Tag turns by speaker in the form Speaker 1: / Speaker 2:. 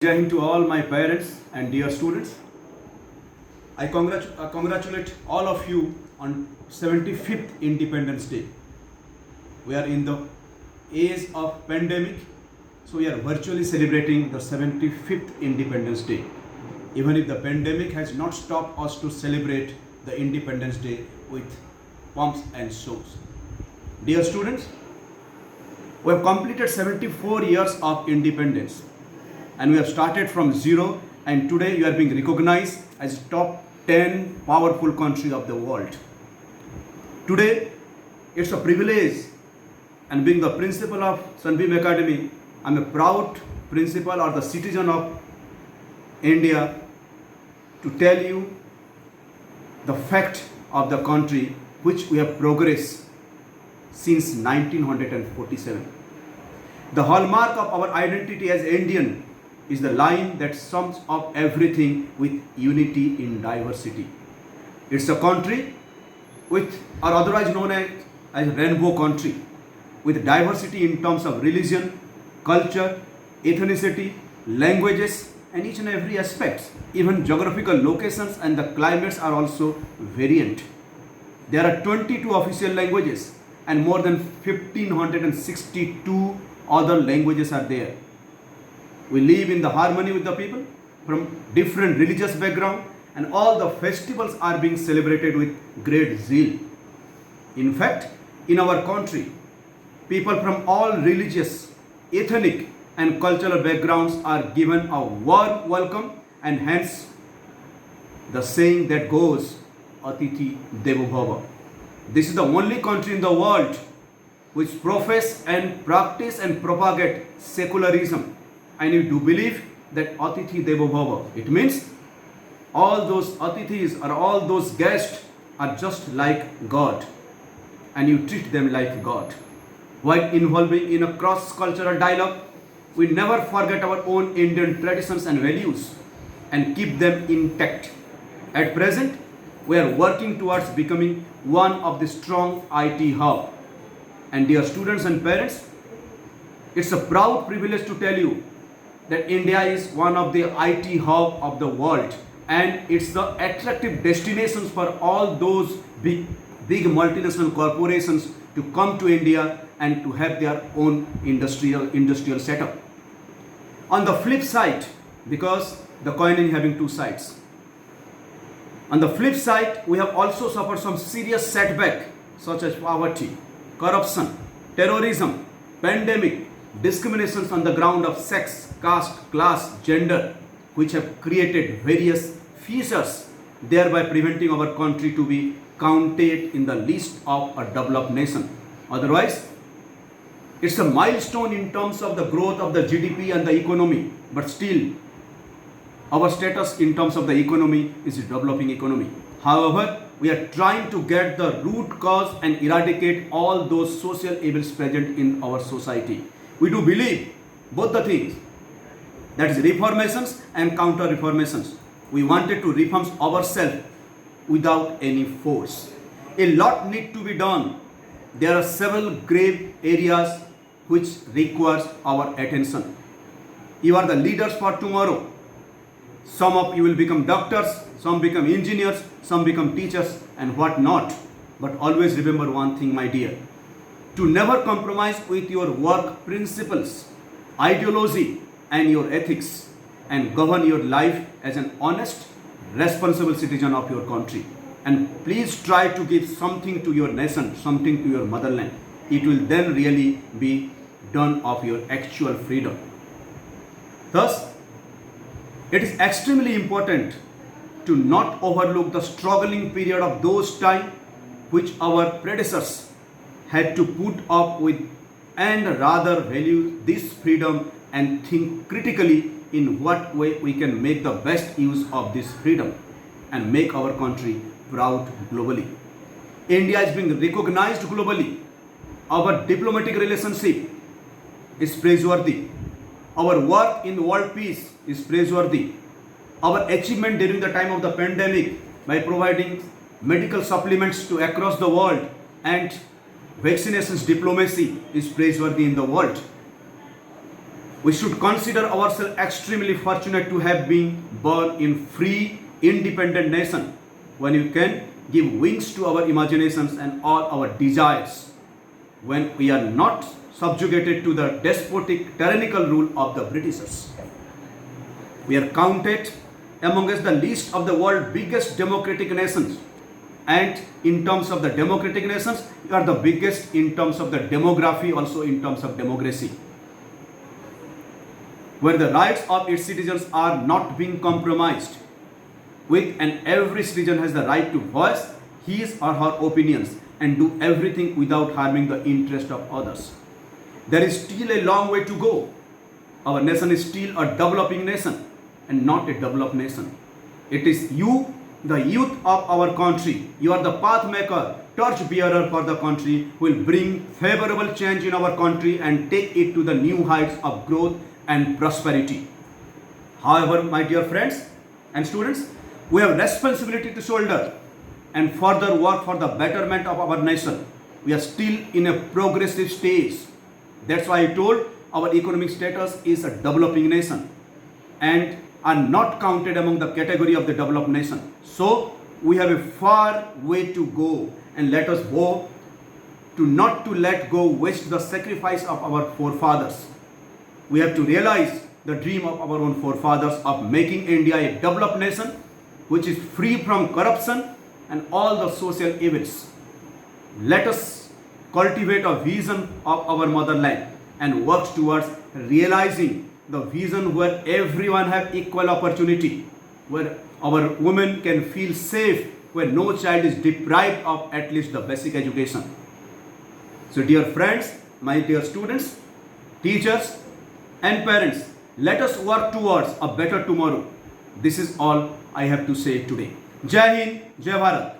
Speaker 1: Jai Hind to all my parents and dear students. I congratulate all of you on 75th Independence Day. We are in the age of pandemic, so we are virtually celebrating the 75th Independence Day. Even if the pandemic has not stopped us to celebrate the Independence Day with pomps and shows. Dear students, we have completed 74 years of independence and we have started from zero, and today you are being recognized as top 10 powerful country of the world. Today it's a privilege, and being the principal of Sunbeam Academy, I'm a proud principal or the citizen of India to tell you the fact of the country which we have progressed since 1947. The hallmark of our identity as Indian is the line that sums up everything with unity in diversity. It's a country with, or otherwise known as rainbow country, with diversity in terms of religion, culture, ethnicity, languages, and each and every aspect. Even geographical locations and the climates are also variant. There are 22 official languages and more than 1562 other languages are there. We live in the harmony with the people from different religious background, and all the festivals are being celebrated with great zeal. In fact, in our country, people from all religious, ethnic and cultural backgrounds are given a warm welcome, and hence the saying that goes, Atithi Devo Bhava. This is the only country in the world which profess and practice and propagate secularism. And you do believe that Atithi Devo Bhava. It means all those Atithis or all those guests are just like God, and you treat them like God. While involving in a cross-cultural dialogue, we never forget our own Indian traditions and values and keep them intact. At present, we are working towards becoming one of the strong IT hub. And dear students and parents, it's a proud privilege to tell you that India is one of the IT hub of the world, and it's the attractive destinations for all those big multinational corporations to come to India and to have their own industrial setup. On the flip side, because the coin is having two sides, on the flip side, we have also suffered some serious setback such as poverty, corruption, terrorism, pandemic, discriminations on the ground of sex, caste, class, gender, which have created various fissures, thereby preventing our country to be counted in the list of a developed nation. Otherwise, it's a milestone in terms of the growth of the GDP and the economy, but still, our status in terms of the economy is a developing economy. However, we are trying to get the root cause and eradicate all those social evils present in our society. We do believe both the things, that is reformations and counter reformations. We wanted to reform ourselves without any force. A lot need to be done. There are several grave areas which requires our attention. You are the leaders for tomorrow. Some of you will become doctors, some become engineers, some become teachers and what not. But always remember one thing, my dear, to never compromise with your work principles, ideology and your ethics, and govern your life as an honest, responsible citizen of your country. And please try to give something to your nation, something to your motherland. It will then really be done of your actual freedom. Thus, it is extremely important to not overlook the struggling period of those times which our predecessors had to put up with, and rather value this freedom and think critically in what way we can make the best use of this freedom and make our country proud globally. India is being recognized globally. Our diplomatic relationship is praiseworthy. Our work in world peace is praiseworthy. Our achievement during the time of the pandemic by providing medical supplements to across the world and vaccinations diplomacy is praiseworthy in the world. We should consider ourselves extremely fortunate to have been born in free, independent nation when we can give wings to our imaginations and all our desires, when we are not subjugated to the despotic, tyrannical rule of the Britishers. We are counted amongst the least of the world's biggest democratic nations. And in terms of the democratic nations, you are the biggest in terms of the demography, also in terms of democracy, where the rights of its citizens are not being compromised with, and every citizen has the right to voice his or her opinions and do everything without harming the interest of others. There is still a long way to go. Our nation is still a developing nation and not a developed nation. It is you, the youth of our country. You are the path maker, torch bearer for the country, who will bring favorable change in our country and take it to the new heights of growth and prosperity. However, my dear friends and students, we have responsibility to shoulder and further work for the betterment of our nation. We are still in a progressive stage. That's why I told our economic status is a developing nation and are not counted among the category of the developed nation. So we have a far way to go, and let us go to not to let go waste the sacrifice of our forefathers. We have to realize the dream of our own forefathers of making India a developed nation which is free from corruption and all the social evils. Let us cultivate a vision of our motherland and work towards realizing the vision where everyone have equal opportunity, where our women can feel safe, where no child is deprived of at least the basic education. So dear friends, my dear students, teachers and parents, let us work towards a better tomorrow. This is all I have to say today. Jai Hind, Jai Bharat.